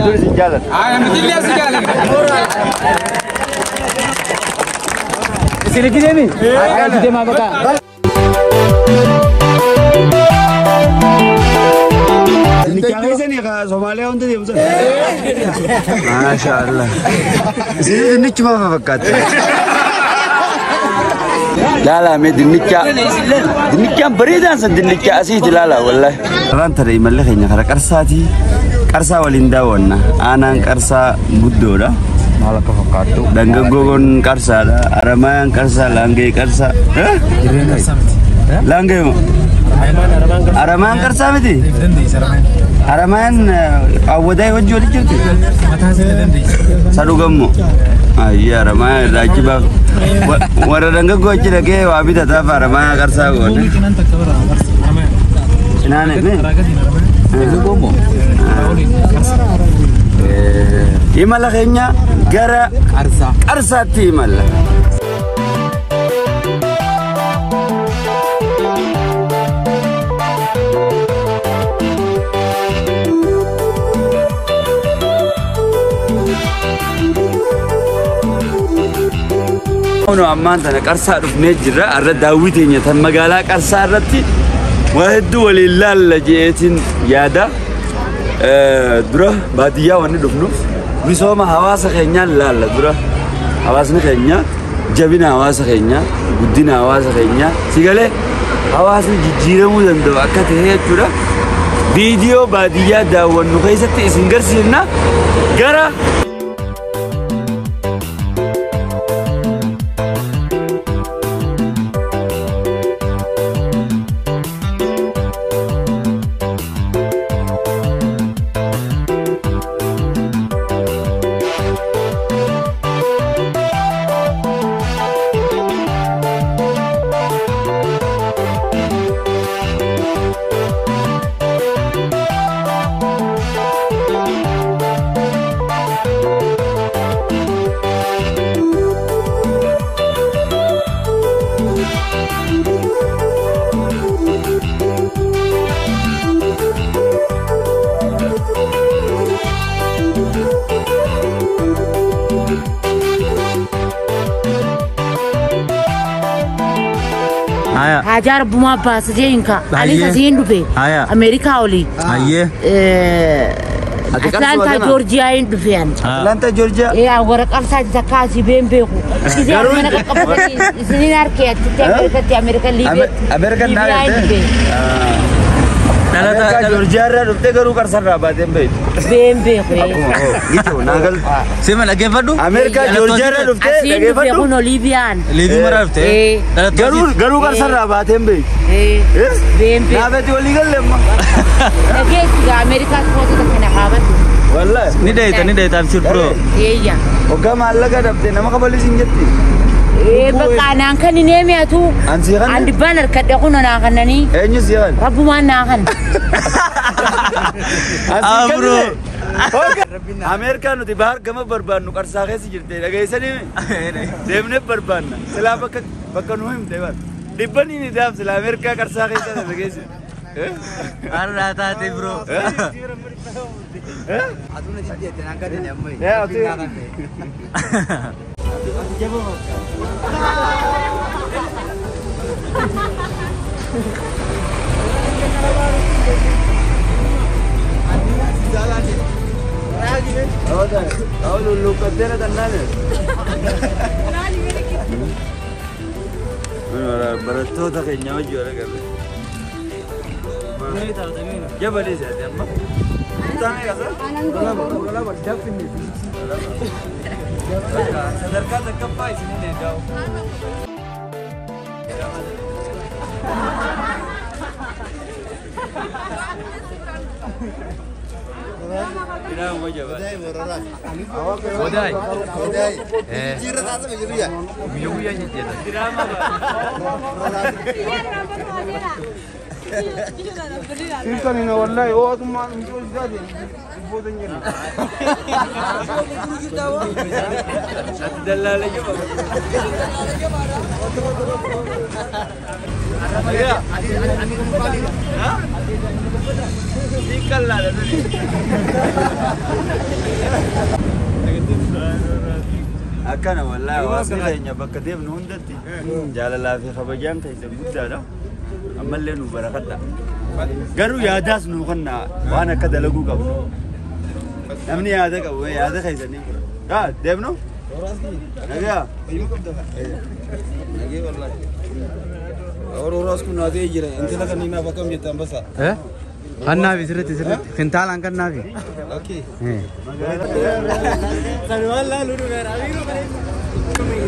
دول سجالة أنا بدي لي سجالة سيرك دي مين؟ أنا ما بقى نكاحيزني يا سوماليا وانت دي ما شاء الله سيرك نيجي ما فكرت لا مي دنيكا بريدان سن دنيكا أسيت لا والله ران ترى ملك هنا خرا كرساتي كرسا وليندا ونا أنا كرسا بدورا malah kefakatu dan gegogon karsa araman karsa langge karsa langge araman karsa miti araman awadai wajul itu sadu gamu iya araman lagi bang wara dan gego aja lagi wabida tapi araman karsa gon nane nih itu bomo imalah kayaknya gara arsa timalah ono amman tana qarsa dhufne jira arra daawiteenya tan magaalaa qarsa irratti wahiddu walillal lajeetin yaada dura baadiyyaa wanni dhufnu misooma hawaasa keenyaan laalla dura hawaasni keenya jabina hawaasa keenya guddina hawaasa keenya sigalee hawaasni jijjiiramuu danda'u akka ta'e jechuudha viidiyoo baadiyyaa daawwannu keessatti isin garsiifna gara hajar buma bas jeinka alisa zindupe america oli aye Atlanta Georgia indufian Atlanta Georgia ya wara qalsa zakati bembeku kizi mana qabati sininar kiyat America Libya America Atlanta Georgia rufte garu karsarra baden bembeku gitu nagal سيما لقيفدو America Georgia rufte lagefadu no Libyan ليبي مرة رفته garu karsarra baden bembe nabati wali gallemma lagef America foto kana qabat والله نديت أبشر برو iya وكم على قدرتي نما قبل سنجتي بقى أنا كان نيمي أتو أنسيغن عند بانر كده يكونوا ناقنني أي نسيغن ربو ما ناقن برو أمريكا نو تبار كم بربان نو كرساخة سجلتي لقى سني دمنه بربان سلا بك نوهم تبار دبني ندام سلا أمريكا كرساخة سلا لقى سني أنا تاتي برو أتونا جدي تناقض يا أمي يا أتونا برتوتا كينيا وجوه لكن جبل إيش هذا أما تاني كذا ولا بدفني صدرك تكبّا إسمه نجاو Tidak mau jawab. وداي Ciri rasa begitu ya? بيجوا يجي Tidak mau. كان هنا والله هو ما مش زادي يفوتني الدلالة أكنا والله واسمعنا بكتير نهندتي جال الله في خبجان كيسب مدة أما اللي نبركته قالوا يا داس نوخنا وأنا كذا لقوا قبل نمني هذا قبل هذا خيسني ديبنو نجا نجي والله और उसको ना दे ही रहे हैं इंतज़ार करनी ना बकम ये तंबा सा अन्ना भी सिर्फ खिंताल अंकल ना भी ओके सनवाल ला लूरू मेरा अभी रो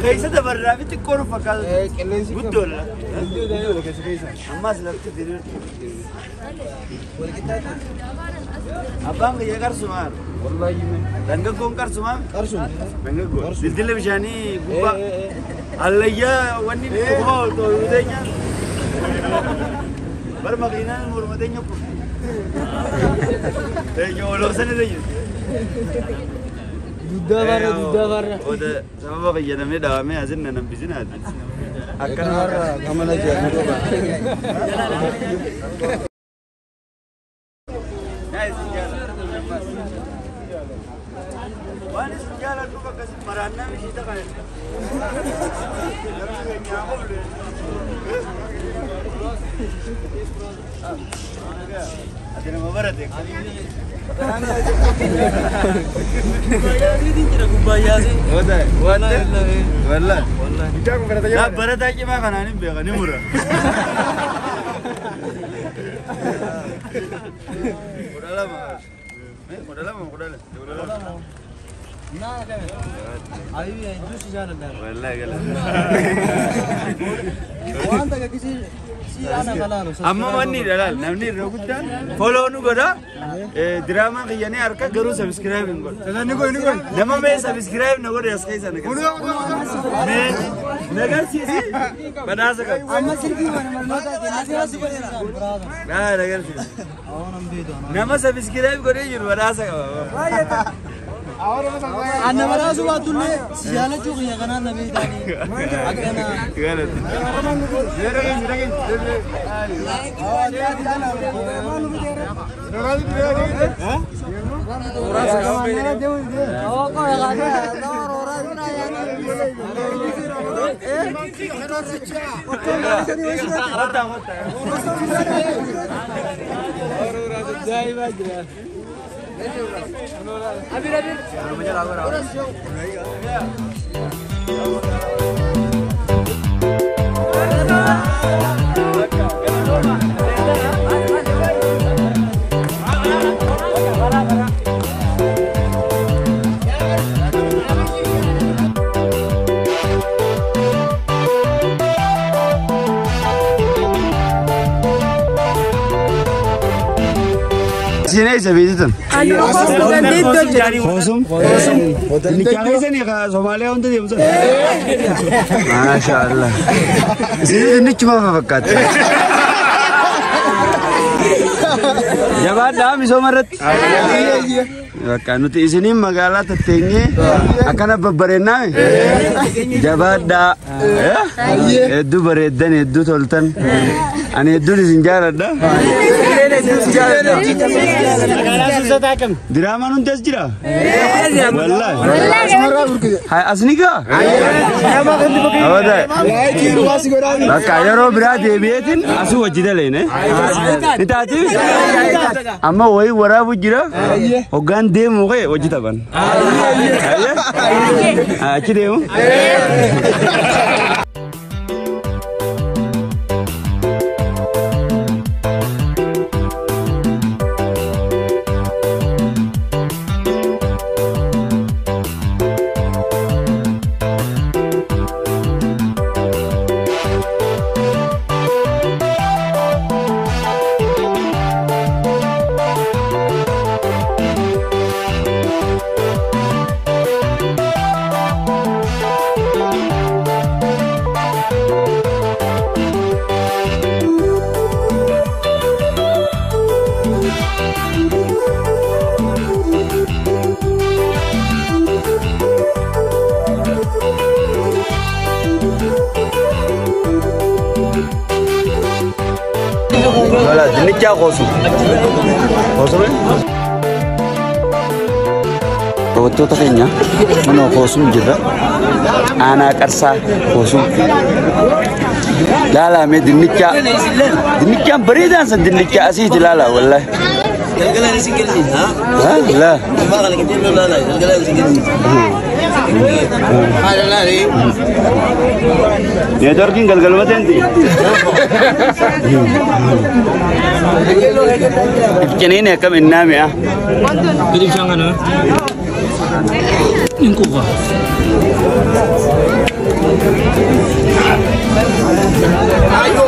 कैसे तो बर्रा भी तो कौन फकाल गुड्डो ला गुड्डो जायो कैसे कैसे अम्मा से लगती थी abang ya karsuman wallahi men danga gon karsuman karsun danga gon dildile bishani gubba allayya wani ko to udenya bar magina murmadenya ko yo lo sene de duda barra oda sababa bayyana me da me azinna nan bizina akan kamala jago وانا سجاله دوكا كاس مرانا مشي تقال ادينا مبارك والله لا برد اجي ما كان اني بيغا نمره والله وانت كيسي انا خلاص اما مني دلال نمني رغدا فولو نو غدا دراما خياني اركا غرو سبسكرايب نقول لما ما سبسكرايب نقول يا سكايسا نقول نغار سيسي بداسك اما سيدي وانا لا نغار سيسي نما سبسكرايب غري يور بداسك انا براس واتله سياله جو يا كنا نبي داني اكنا غلط Sini sebegitu. Kosong. Nikahnya sini ke Somalia untuk dia betul. Masya Allah. Sini ini cuma fakat. Jabat dah misomaret. Kan nanti sini magala tetengnya akan apa berena? Jabat dah. Edu beredan edu toltan. Ane edu di sinjara dah. Drama nuntas jira. Wallahi. Hai asni ka? Awada. Maka yaro berada beatin asu wajida lene. Ditati. Amma woi warabu jira. Ogan dem moge wajida ban. Ah kidemu. dinnichaa qoosu. Daawwattoota keenya mana qoosuun jirra. Aanaa qarsaa qoosuun. Laalame dinnichaan bareedaan san dinnichaa asiiti laala wallahi. Galgala ni singelni ha? La. Bakal kita la galgala ni singelni. La ni. Dia dorkin galgal baten ti. Ifkenine kam innam ya. Pilih jangan ha. Ingkuba. Ayo.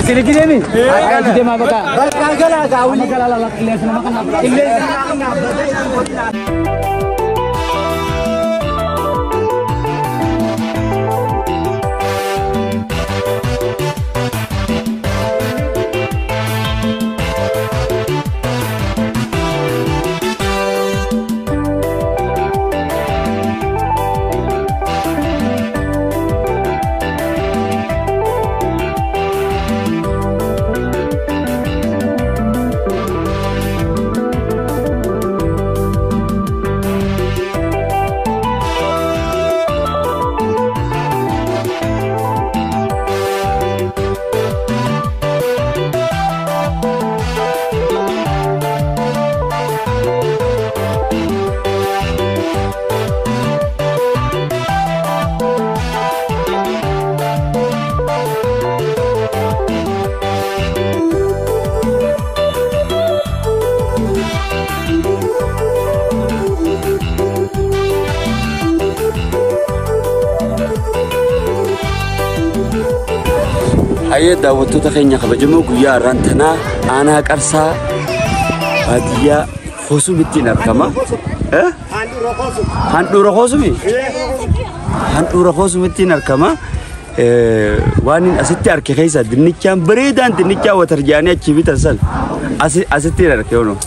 Sini kita ni. Kita mau apa? Kalau kau ni kalau lelak iles nama kan apa? Iles. Ayah daawwattoota keenya kabajamoo guyyaa har'aantanaa aanaa qarsaa baadiyyaa Hosumittiin argama. Handhuura Hosumi? Handhuura Hosumittiin argama. Waan asitti arge keessa dinnichaan bareedaan dinnichaa watarjaanii achi bitan san asitti arge yono.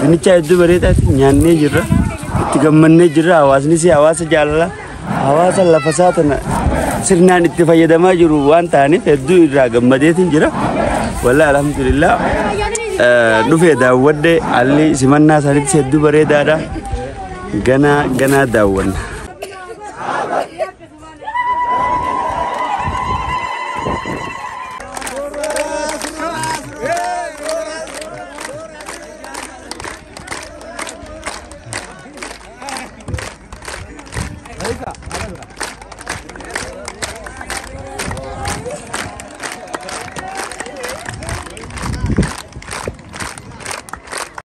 Dinnichaa hedduu bareedaatti nyaannee jirra. Itti gammannee jirra. Hawaasnis hawaasa jaalala. Hawaasa lafa isaa tana sirnaan itti fayyadamaa jiru waan ta'aniif hedduu irraa gammadeetiin jira. Wallahi alhamdulillah. Dhufee daawwadde alli simannaa isaaniitti hedduu bareedaadha. Ganaa daawwanna.